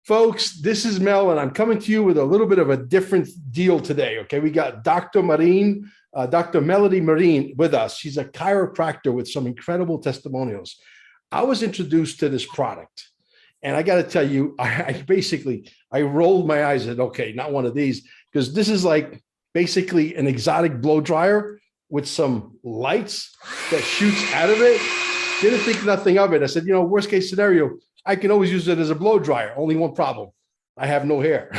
Folks, this is Mel, and I'm coming to you with a little bit of a different deal today. Okay, we got Dr. Melody Marine with us. She's a chiropractor with some incredible testimonials. I was introduced to this product, and I got to tell you, I rolled my eyes and said, okay, not one of these, because this is like basically an exotic blow dryer with some lights that shoots out of it. Didn't think nothing of it. I said, worst case scenario, I can always use it as a blow dryer. Only one problem. I have no hair.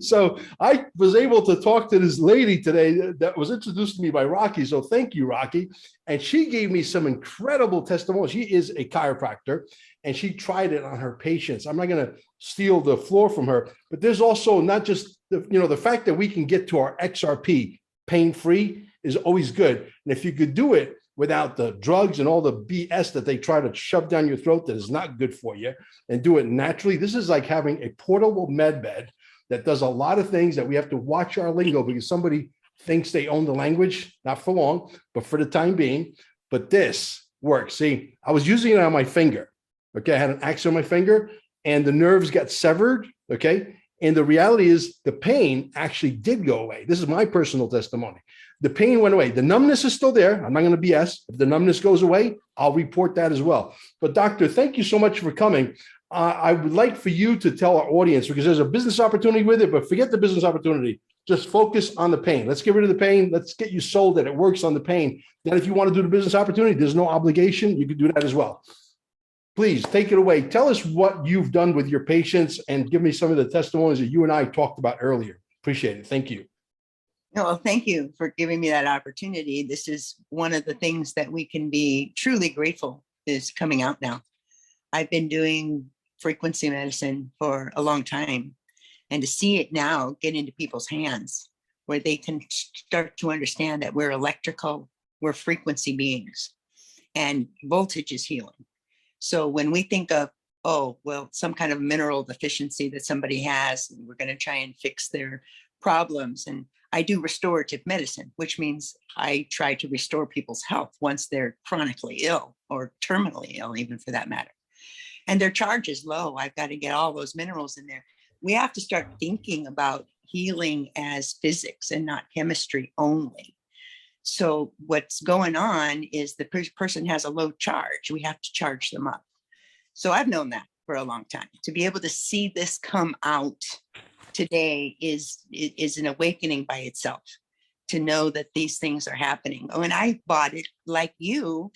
So I was able to talk to this lady today that was introduced to me by Rocky. So thank you, Rocky. And she gave me some incredible testimonials. She is a chiropractor and she tried it on her patients. I'm not going to steal the floor from her, but there's also not just the fact that we can get to our XRP pain-free is always good. And if you could do it without the drugs and all the BS that they try to shove down your throat that is not good for you, and do it naturally. This is like having a portable med bed that does a lot of things that we have to watch our lingo because somebody thinks they own the language, not for long, but for the time being. But this works. See, I was using it on my finger. Okay, I had an axe on my finger and the nerves got severed. Okay, and the reality is the pain actually did go away. This is my personal testimony. The pain went away. The numbness is still there. I'm not going to BS. If the numbness goes away, I'll report that as well. But doctor, thank you so much for coming. I would like for you to tell our audience, because there's a business opportunity with it, but forget the business opportunity. Just focus on the pain. Let's get rid of the pain. Let's get you sold that it works on the pain. Then if you want to do the business opportunity, there's no obligation. You can do that as well. Please take it away. Tell us what you've done with your patients and give me some of the testimonies that you and I talked about earlier. Appreciate it. Thank you. Well, thank you for giving me that opportunity. This is one of the things that we can be truly grateful is coming out now. I've been doing frequency medicine for a long time, and to see it now get into people's hands where they can start to understand that we're electrical, we're frequency beings, and voltage is healing. So when we think of, some kind of mineral deficiency that somebody has, and we're going to try and fix their problems. And I do restorative medicine, which means I try to restore people's health once they're chronically ill or terminally ill, even for that matter. And their charge is low. I've got to get all those minerals in there. We have to start thinking about healing as physics and not chemistry only. So what's going on is the person has a low charge. We have to charge them up. So I've known that for a long time. To be able to see this come out today is an awakening by itself, to know that these things are happening. When I bought it, like you,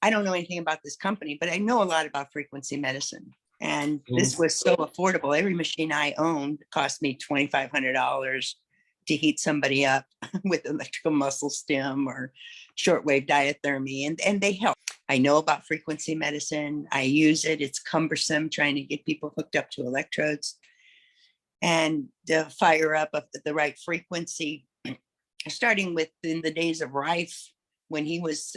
I don't know anything about this company, but I know a lot about frequency medicine. And this was so affordable. Every machine I owned cost me $2,500 to heat somebody up with electrical muscle stim or shortwave diathermy, and they help. I know about frequency medicine. I use it. It's cumbersome trying to get people hooked up to electrodes and fire up at the right frequency, starting with in the days of Rife, when he was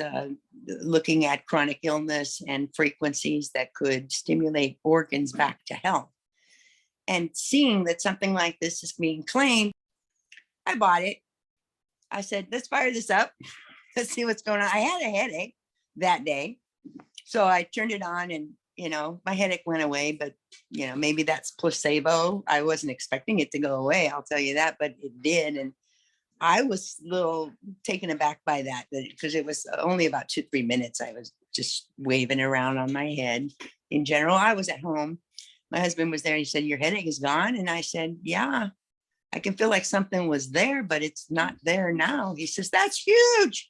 looking at chronic illness and frequencies that could stimulate organs back to health. And seeing that something like this is being claimed, I bought it. I said, let's fire this up. Let's see what's going on. I had a headache that day. So I turned it on and, my headache went away, but, maybe that's placebo. I wasn't expecting it to go away. I'll tell you that, but it did. And I was a little taken aback by that because it was only about 2-3 minutes. I was just waving around on my head. In general, I was at home. My husband was there. He said, your headache is gone. And I said, yeah, I can feel like something was there, but it's not there now. He says, that's huge.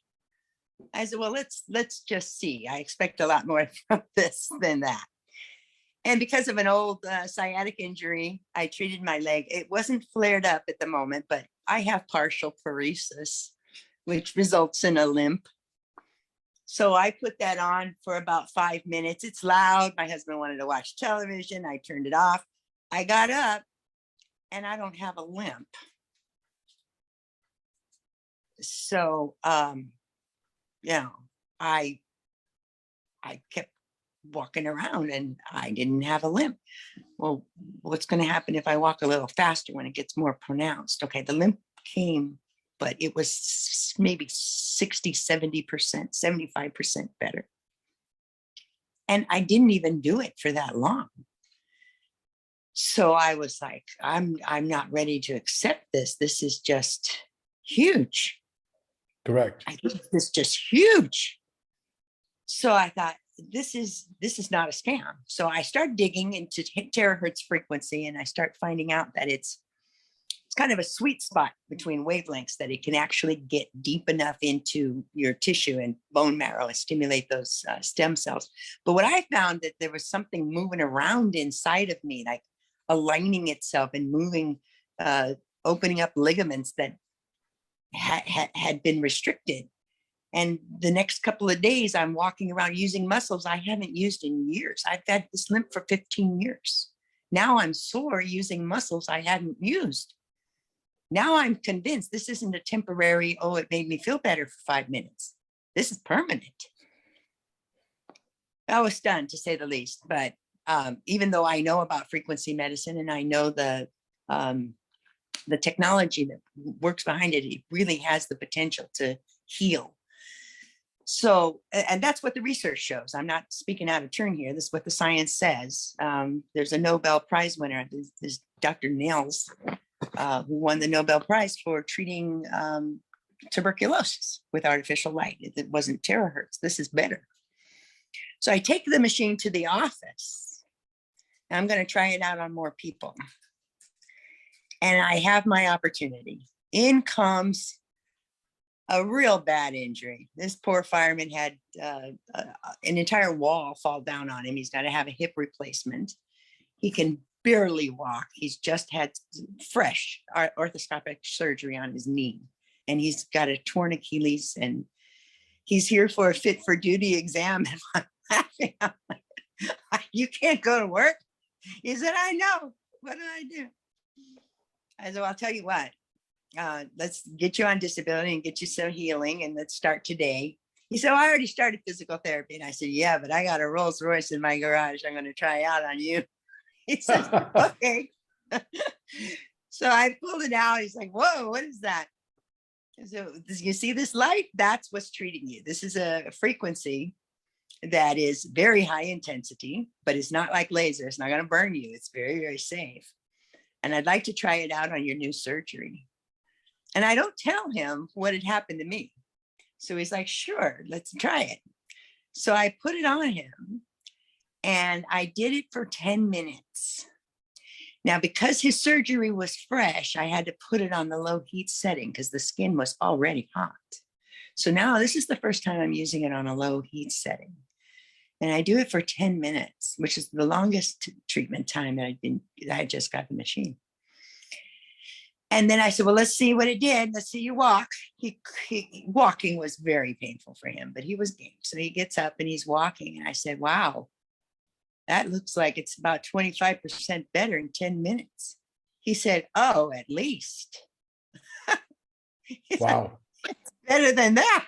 I said, well, let's just see. I expect a lot more from this than that. And because of an old sciatic injury, I treated my leg. It wasn't flared up at the moment, but I have partial paresis, which results in a limp. So I put that on for about 5 minutes. It's loud. My husband wanted to watch television. I turned it off. I got up and I don't have a limp. So, I kept walking around and I didn't have a limp. Well, what's going to happen if I walk a little faster when it gets more pronounced? Okay, the limp came, but it was maybe 60, 70%, 75% better. And I didn't even do it for that long. So I was like, I'm not ready to accept this. This is just huge. Correct. This is just huge. So I thought, this is not a scam. So I start digging into terahertz frequency, and I start finding out that it's kind of a sweet spot between wavelengths, that it can actually get deep enough into your tissue and bone marrow and stimulate those stem cells. But what I found, that there was something moving around inside of me, like aligning itself and moving, opening up ligaments that had been restricted. And the next couple of days, I'm walking around using muscles I haven't used in years. I've had this limp for 15 years. Now I'm sore using muscles I hadn't used. Now I'm convinced this isn't a temporary, oh, it made me feel better for 5 minutes. This is permanent. I was stunned, to say the least. But even though I know about frequency medicine, and I know the technology that works behind it, it really has the potential to heal. So, and that's what the research shows. I'm not speaking out of turn here. This is what the science says. There's a Nobel Prize winner, this Dr. Nils, who won the Nobel Prize for treating tuberculosis with artificial light. It wasn't terahertz. This is better. So I take the machine to the office, and I'm going to try it out on more people. And I have my opportunity. In comes a real bad injury. This poor fireman had an entire wall fall down on him. He's got to have a hip replacement. He can barely walk. He's just had fresh orthoscopic surgery on his knee, and he's got a torn Achilles, and he's here for a fit for duty exam. And I'm laughing. I'm like, you can't go to work? He said, I know. What did I do? I said, well, I'll tell you what. Let's get you on disability and get you some healing, and let's start today. He said, well, I already started physical therapy. And I said, yeah, but I got a Rolls Royce in my garage I'm going to try out on you. He says, okay. So I pulled it out. He's like, whoa, what is that? So you see this light? That's what's treating you. This is a frequency that is very high intensity, but it's not like laser. It's not going to burn you. It's very, very safe. And I'd like to try it out on your new surgery. And I don't tell him what had happened to me. So he's like, sure, let's try it. So I put it on him, and I did it for 10 minutes. Now, because his surgery was fresh, I had to put it on the low heat setting because the skin was already hot. So now this is the first time I'm using it on a low heat setting. And I do it for 10 minutes, which is the longest treatment time that I just got the machine. And then I said, well, let's see what it did. Let's see you walk. Walking was very painful for him, but he was game. So he gets up and he's walking. And I said, wow, that looks like it's about 25% better in 10 minutes. He said, oh, at least. Wow. It's better than that.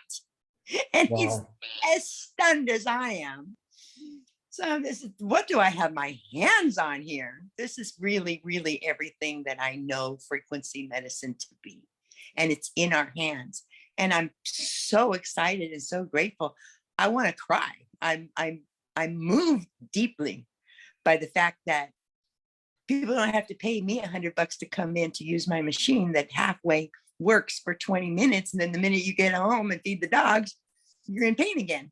And Wow. he's as stunned as I am. So this is, what do I have my hands on here? This is really, really everything that I know frequency medicine to be. And it's in our hands. And I'm so excited and so grateful. I want to cry. I'm moved deeply by the fact that people don't have to pay me $100 to come in to use my machine that halfway works for 20 minutes. And then the minute you get home and feed the dogs, you're in pain again.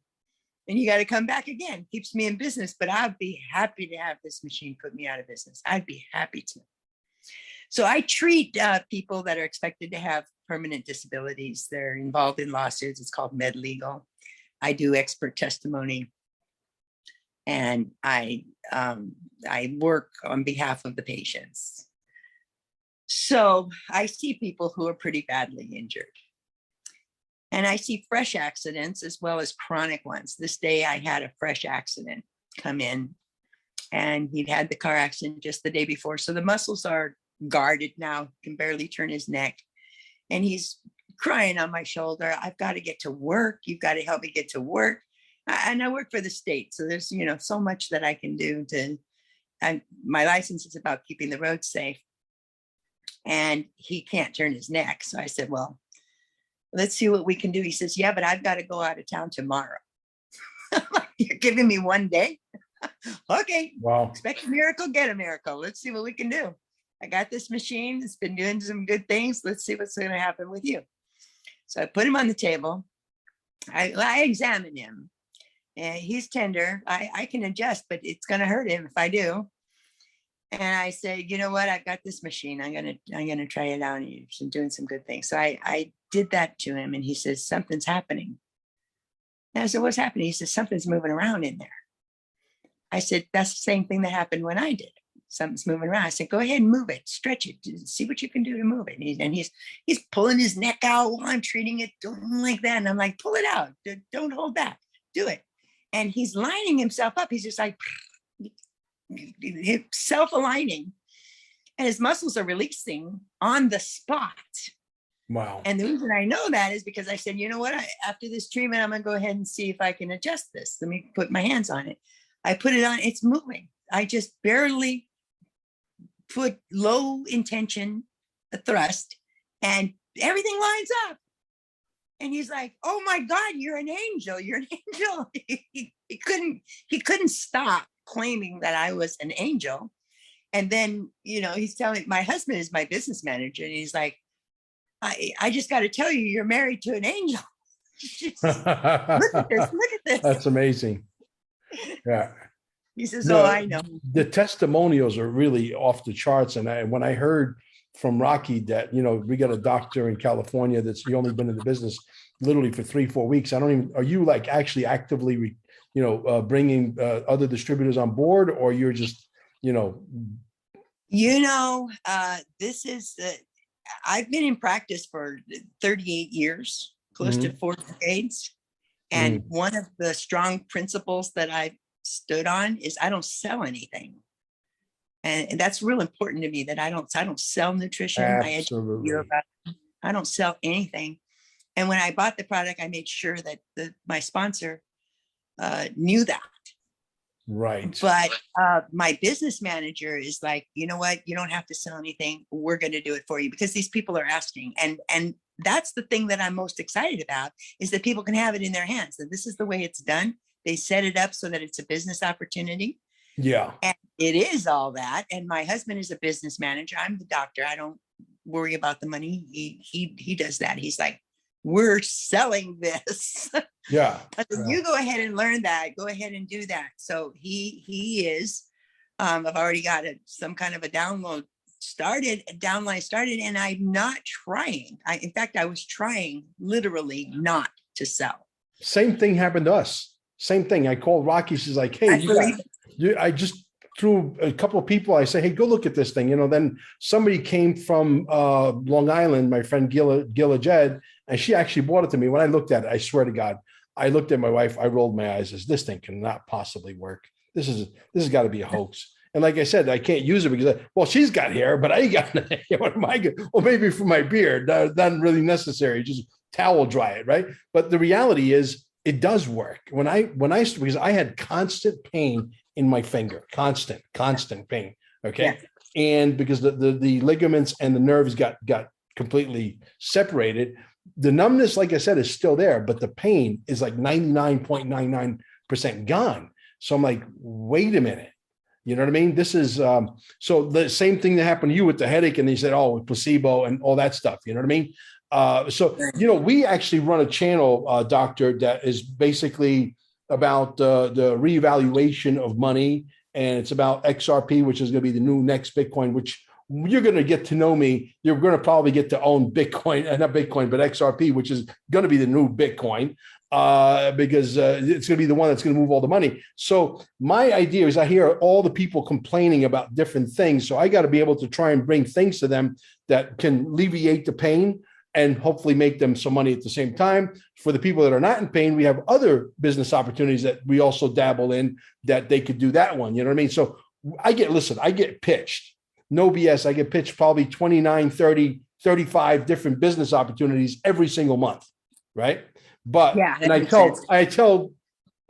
And you got to come back again. Keeps me in business, but I'd be happy to have this machine put me out of business. I'd be happy to. So I treat people that are expected to have permanent disabilities. They're involved in lawsuits. It's called med legal. I do expert testimony, and I work on behalf of the patients. So I see people who are pretty badly injured. And I see fresh accidents as well as chronic ones. This day I had a fresh accident come in, and he'd had the car accident just the day before. So the muscles are guarded now, can barely turn his neck. And he's crying on my shoulder. I've got to get to work. You've got to help me get to work. And I work for the state. So there's, so much that I can do and my license is about keeping the roads safe. And he can't turn his neck. So I said, well, let's see what we can do. He says, yeah, but I've got to go out of town tomorrow. You're giving me one day? Okay, Wow. expect a miracle, get a miracle. Let's see what we can do. I got this machine. It's been doing some good things. Let's see what's going to happen with you. So I put him on the table. I examine him, and he's tender. I can adjust, but it's going to hurt him if I do. And I said, you know what? I've got this machine. I'm gonna try it out. And you've been doing some good things. So I did that to him, and he says, something's happening. And I said, what's happening? He says, something's moving around in there. I said, that's the same thing that happened when I did it. Something's moving around. I said, go ahead and move it, stretch it, see what you can do to move it. And he's pulling his neck out while I'm treating it, doing like that. And I'm like, pull it out. Don't hold back. Do it. And he's lining himself up. He's just like self-aligning. And his muscles are releasing on the spot. Wow. And the reason I know that is because I said, you know what? After this treatment, I'm going to go ahead and see if I can adjust this. Let me put my hands on it. I put it on. It's moving. I just barely put low intention thrust and everything lines up. And he's like, oh my God, you're an angel. You're an angel. He couldn't stop claiming that I was an angel. And then, he's telling me, my husband is my business manager. And he's like, I just got to tell you, you're married to an angel. Look at this. Look at this. That's amazing. Yeah. He says, no, I know. The testimonials are really off the charts. And when I heard from Rocky that, we got a doctor in California that's only been in the business literally for 3-4 weeks. Are you like actually actively, bringing other distributors on board, or you're just, this is, I've been in practice for 38 years, close to 4 decades. And one of the strong principles that I stood on is I don't sell anything. And that's real important to me, that I don't sell nutrition. Absolutely. I don't sell anything. And when I bought the product, I made sure that my sponsor knew that. Right. But my business manager is like, you know what? You don't have to sell anything. We're going to do it for you, because these people are asking. And that's the thing that I'm most excited about, is that people can have it in their hands. And this is the way it's done. They set it up so that it's a business opportunity. Yeah. And it is all that. And my husband is a business manager. I'm the doctor. I don't worry about the money. He does that. He's like, we're selling this. Yeah. You go ahead and learn that. Go ahead and do that. So he is, I've already got some kind of a downline started, and I'm not trying. In fact, I was trying literally not to sell. Same thing happened to us. Same thing. I called Rocky. She's like, hey, I just threw a couple of people. I say, hey, go look at this thing. Then somebody came from Long Island, my friend Gila Jed, and she actually bought it to me. When I looked at it, I swear to God, I looked at my wife. I rolled my eyes. This thing cannot possibly work. This has got to be a hoax. And like I said, I can't use it because, she's got hair, but I ain't got what am I good? Well, maybe for my beard, not really necessary. Just towel dry it, right? But the reality is, it does work. Because I had constant pain in my finger, constant pain. Okay. Yeah. And because the ligaments and the nerves got completely separated, the numbness, like I said, is still there, but the pain is like 99.99% gone. So I'm like, wait a minute. You know what I mean? This is, so the same thing that happened to you with the headache, and they said, placebo and all that stuff. You know what I mean? We actually run a channel, doctor, that is basically about the reevaluation of money. And it's about XRP, which is going to be the new next Bitcoin, which you're going to get to know me. You're going to probably get to own Bitcoin, not Bitcoin, but XRP, which is going to be the new Bitcoin, because it's going to be the one that's going to move all the money. So my idea is, I hear all the people complaining about different things. So I got to be able to try and bring things to them that can alleviate the pain and hopefully make them some money at the same time. For the people that are not in pain, we have other business opportunities that we also dabble in, that they could do that one. You know what I mean? So I get pitched, no BS. I get pitched probably 29, 30, 35 different business opportunities every single month. Right. But, yeah, and I tell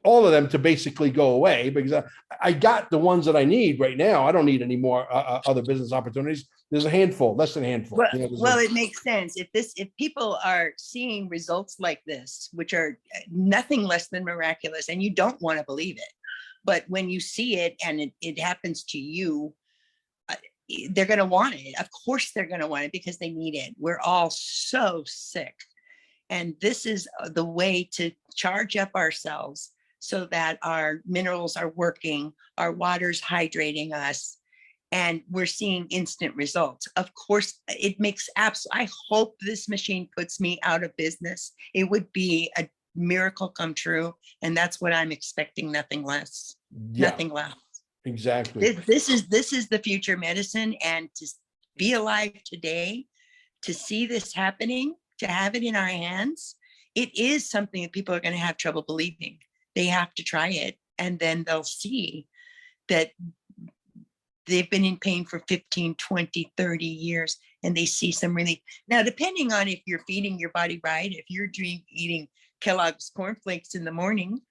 all of them to basically go away, because I got the ones that I need right now. I don't need any more other business opportunities. There's a handful, less than a handful. Well, it makes sense. If people are seeing results like this, which are nothing less than miraculous, and you don't want to believe it, But when you see it and it happens to you, they're going to want it. Of course, they're going to want it because they need it. We're all so sick. And this is the way to charge up ourselves so that our minerals are working, our water's hydrating us, and we're seeing instant results. Of course, it makes I hope this machine puts me out of business. It would be a miracle come true. And that's what I'm expecting, nothing less, nothing less. Exactly. This is the future medicine. And to be alive today, to see this happening, to have it in our hands, it is something that people are going to have trouble believing. They have to try it, and then they'll see that they've been in pain for 15, 20, 30 years, and they see some relief. Now, depending on if you're feeding your body right, if you're eating Kellogg's cornflakes in the morning,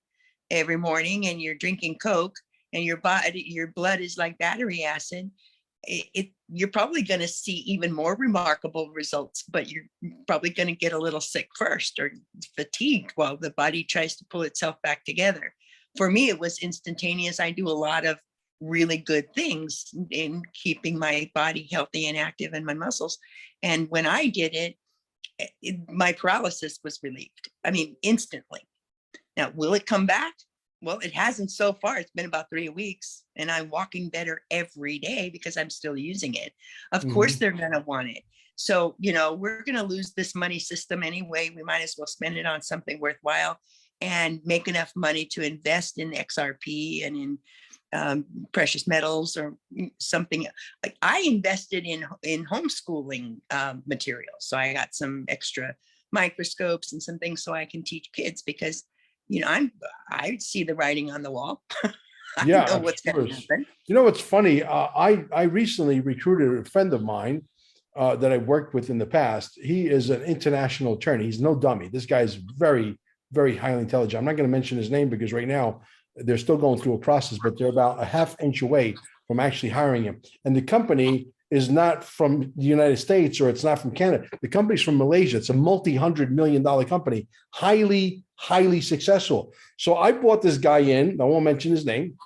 every morning, and you're drinking Coke, and your blood is like battery acid, you're probably going to see even more remarkable results, but you're probably going to get a little sick first or fatigued while the body tries to pull itself back together. For me, it was instantaneous. I do a lot of really good things in keeping my body healthy and active and my muscles. And when I did it, my paralysis was relieved. I mean, instantly. Now, will it come back? Well, it hasn't so far. It's been about 3 weeks, and I'm walking better every day because I'm still using it. Of course, they're going to want it. So, we're going to lose this money system anyway. We might as well spend it on something worthwhile and make enough money to invest in XRP and in precious metals or something. Like I invested in homeschooling materials. So I got some extra microscopes and some things so I can teach kids because I see the writing on the wall. I know what's going to happen. It's funny. I recently recruited a friend of mine that I worked with in the past. He is an international attorney. He's no dummy. This guy is very, very highly intelligent. I'm not going to mention his name because right now they're still going through a process, but they're about a half inch away from actually hiring him. And the company is not from the United States or it's not from Canada. The company's from Malaysia. It's a multi-$100 million company, highly, highly successful. So I brought this guy in, I won't mention his name.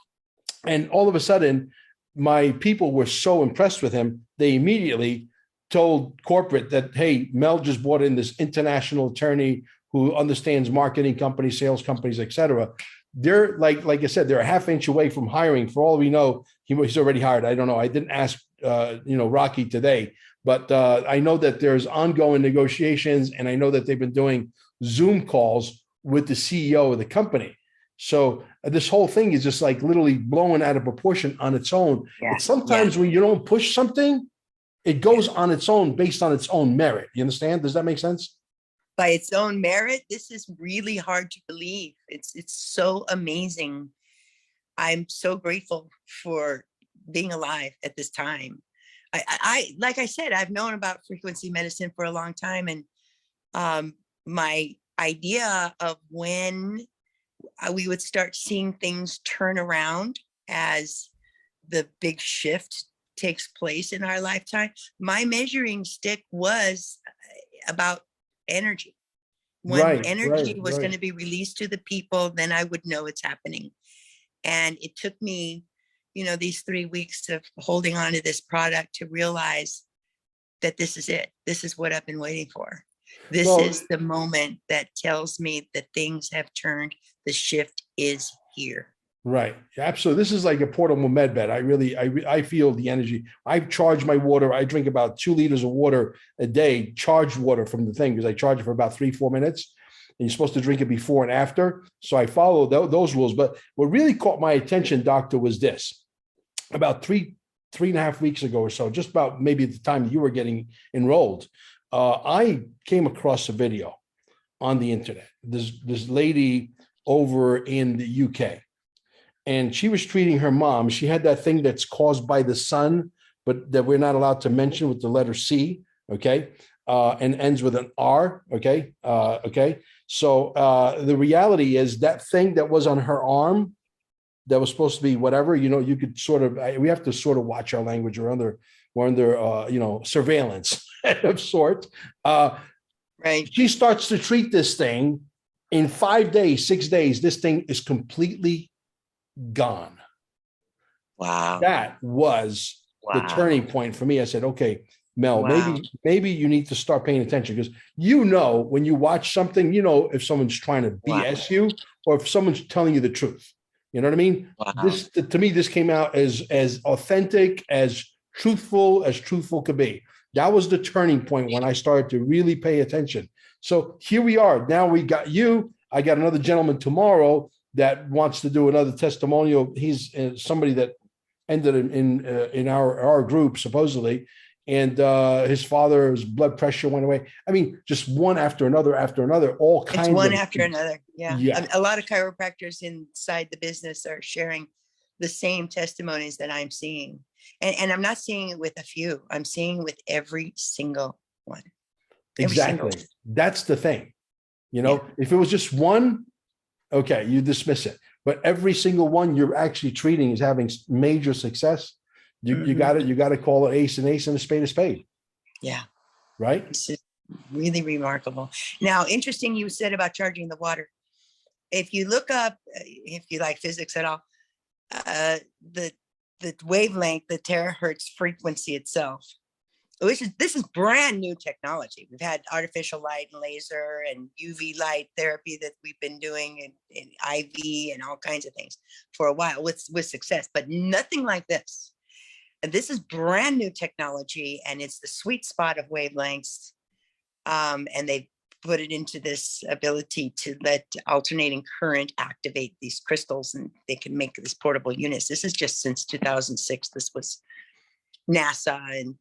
And all of a sudden, my people were so impressed with him, they immediately told corporate that, hey, Mel just brought in this international attorney who understands marketing companies, sales companies, et cetera. They're like I said, they're a half inch away from hiring. For all we know, he's already hired. I don't know. I didn't ask, Rocky today, but I know that there's ongoing negotiations, and I know that they've been doing Zoom calls with the CEO of the company. So this whole thing is just like literally blowing out of proportion on its own. Yeah. Sometimes when you don't push something, it goes on its own based on its own merit. You understand? Does that make sense? By its own merit, this is really hard to believe. It's so amazing. I'm so grateful for being alive at this time. I like I said, I've known about frequency medicine for a long time, and my idea of when we would start seeing things turn around as the big shift takes place in our lifetime, my measuring stick was about energy. When energy was going to be released to the people, then I would know it's happening. And it took me, these 3 weeks of holding on to this product to realize that this is it. This is what I've been waiting for. This is the moment that tells me that things have turned. The shift is here. Right. Absolutely. This is like a portable med bed. I feel the energy. I charge my water. I drink about 2 liters of water a day, charged water from the thing, because I charge it for about 3-4 minutes. And you're supposed to drink it before and after. So I follow those rules. But what really caught my attention, doctor, was this. About 3.5 weeks ago or so, just about maybe at the time that you were getting enrolled, I came across a video on the internet. This lady over in the UK. And she was treating her mom. She had that thing that's caused by the sun, but that we're not allowed to mention, with the letter C, okay? And ends with an R, okay? Okay. So the reality is that thing that was on her arm that was supposed to be whatever, you could sort of, we have to sort of watch our language. We're under surveillance of sorts. Right. She starts to treat this thing in 5 days, 6 days. This thing is completely gone. Wow. That was the Wow. turning point for me. I said, okay, Mel, Wow. maybe you need to start paying attention, because when you watch something, if someone's trying to Wow. BS you or if someone's telling you the truth. You know what I mean? Wow. This, to me, this came out as authentic, as truthful could be. That was the turning point when I started to really pay attention. So here we are. Now we got you. I got another gentleman tomorrow that wants to do another testimonial. He's somebody that ended in our group supposedly, and his father's blood pressure went away. I mean, just one after another, all kinds. It's one of after another. Yeah. Yeah. A lot of chiropractors inside the business are sharing the same testimonies that I'm seeing. And I'm not seeing it with a few. I'm seeing with every single one. Exactly. That's the thing. If it was just one, okay, you dismiss it. But every single one you're actually treating is having major success. You got to call it ace and a spade. Yeah. Right. This is really remarkable. Now, interesting you said about charging the water. If you look up, if you like physics at all, the wavelength, the terahertz frequency itself, this is brand new technology. We've had artificial light and laser and UV light therapy that we've been doing in IV and all kinds of things for a while with success, but nothing like this. And this is brand new technology, and it's the sweet spot of wavelengths. And they put it into this ability to let alternating current activate these crystals, and they can make these portable units. This is just since 2006. This was NASA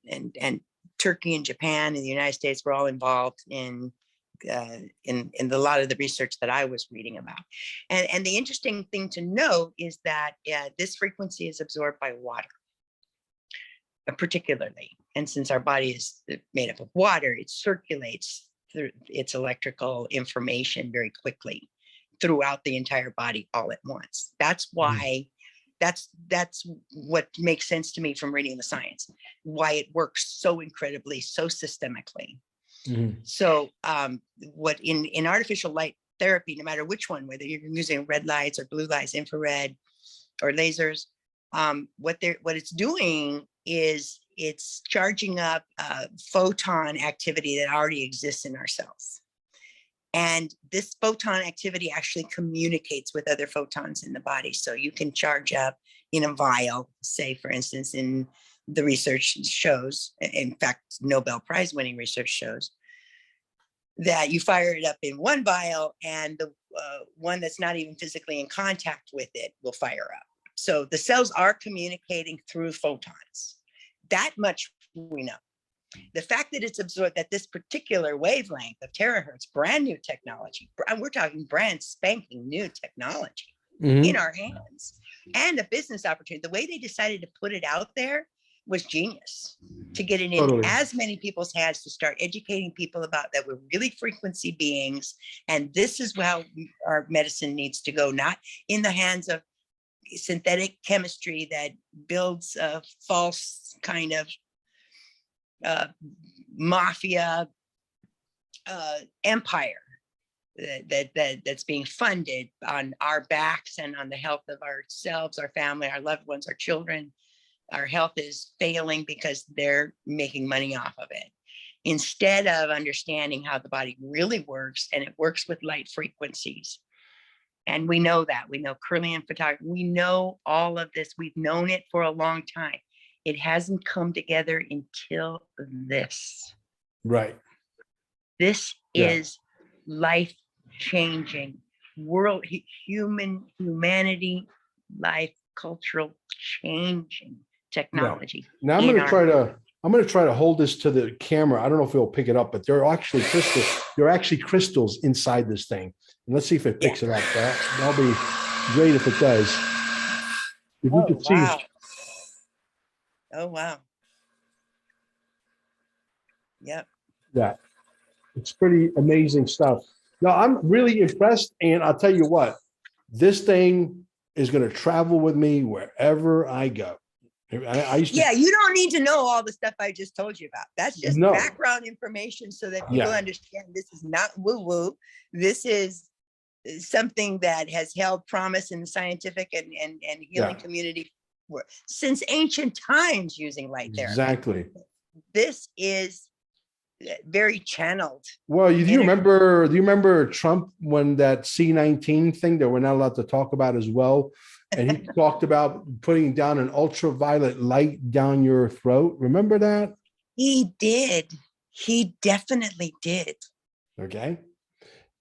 and Turkey and Japan and the United States were all involved in a lot of the research that I was reading about. And the interesting thing to note is that this frequency is absorbed by water, particularly. And since our body is made up of water, it circulates through its electrical information very quickly throughout the entire body all at once. That's why that's what makes sense to me from reading the science, why it works so incredibly, so systemically. So what in artificial light therapy, no matter which one, whether you're using red lights or blue lights, infrared or lasers, what it's doing is it's charging up photon activity that already exists in our cells. And this photon activity actually communicates with other photons in the body. So you can charge up in a vial, say, for instance, in the research shows, in fact, Nobel Prize winning research shows, that you fire it up in one vial and the one that's not even physically in contact with it will fire up. So the cells are communicating through photons. That much we know. The fact that it's absorbed, that this particular wavelength of terahertz, brand new technology, we're talking brand spanking new technology in our hands, and a business opportunity. The way they decided to put it out there was genius, to get it in as many people's hands, to start educating people about that we're really frequency beings. And this is how our medicine needs to go, not in the hands of synthetic chemistry that builds a false kind of mafia empire that's being funded on our backs and on the health of ourselves, our family, our loved ones, our children. Our health is failing because they're making money off of it, instead of understanding how the body really works, and it works with light frequencies. And we know that. We know Kirlian photography. We know all of this. We've known it for a long time. It hasn't come together until this. Right. This is life-changing, humanity, life, cultural changing technology. Now I'm going to try to hold this to the camera. I don't know if it'll pick it up, but there are actually crystals. There are actually crystals inside this thing. And let's see if it picks it up. That'll be great if it does. If you could see. Oh, wow. Yep. Yeah. It's pretty amazing stuff. Now, I'm really impressed. And I'll tell you what, this thing is going to travel with me wherever I go. I used to, you don't need to know all the stuff I just told you about. That's just background information so that people understand this is not woo-woo. This is something that has held promise in the scientific and healing Yeah. community since ancient times using light therapy. Exactly. This is very channeled. Well, do you remember Trump when that C-19 thing that we're not allowed to talk about as well? And he talked about putting down an ultraviolet light down your throat. Remember that? He did. He definitely did. Okay.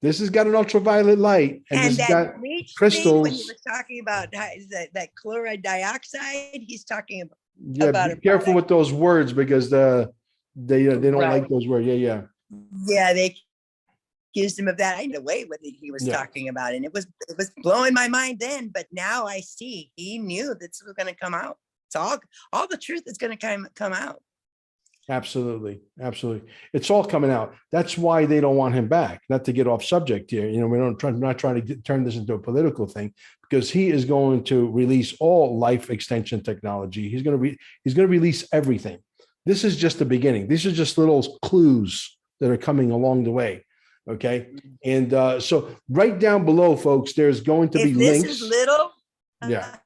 This has got an ultraviolet light, and this has got crystals. When he was talking about that chloride dioxide, he's talking about. Yeah, be careful with those words because they don't like those words. Yeah. Yeah, they accused him of that. I knew away what he was talking about, and it was blowing my mind then. But now I see he knew this was going to come out. It's all the truth is going to come out. Absolutely. It's all coming out. That's why they don't want him back. Not to get off subject here. I'm not trying to turn this into a political thing, because he is going to release all life extension technology. He's going to release everything. This is just the beginning. These are just little clues that are coming along the way. Okay. And so right down below, folks, there's going to be links. This is little. Yeah.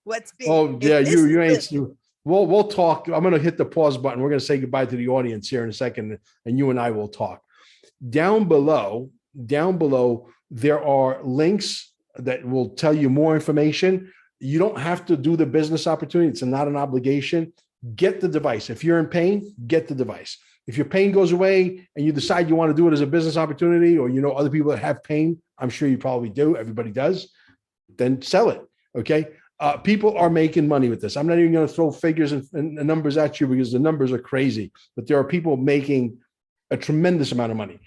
What's big? Oh, yeah. You ain't. We'll talk. I'm going to hit the pause button. We're going to say goodbye to the audience here in a second, and you and I will talk. Down below, there are links that will tell you more information. You don't have to do the business opportunity. It's not an obligation. Get the device. If you're in pain, get the device. If your pain goes away and you decide you want to do it as a business opportunity, or other people that have pain, I'm sure you probably do. Everybody does. Then sell it. Okay. People are making money with this. I'm not even going to throw figures and numbers at you because the numbers are crazy, but there are people making a tremendous amount of money.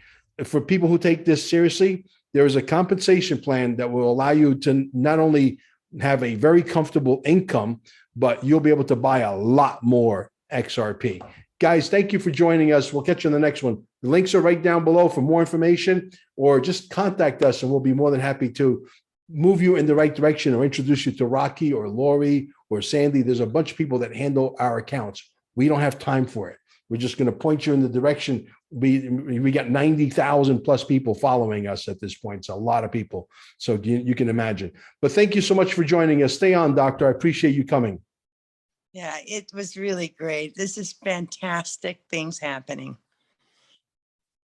For people who take this seriously, there is a compensation plan that will allow you to not only have a very comfortable income, but you'll be able to buy a lot more XRP. Guys, thank you for joining us. We'll catch you on the next one. The links are right down below for more information, or just contact us and we'll be more than happy to move you in the right direction or introduce you to Rocky or Lori or Sandy. There's a bunch of people that handle our accounts. We don't have time for it. We're just going to point you in the direction. We got 90,000 plus people following us at this point. It's a lot of people. So you can imagine. But thank you so much for joining us. Stay on, Doctor. I appreciate you coming. Yeah, it was really great. This is fantastic things happening.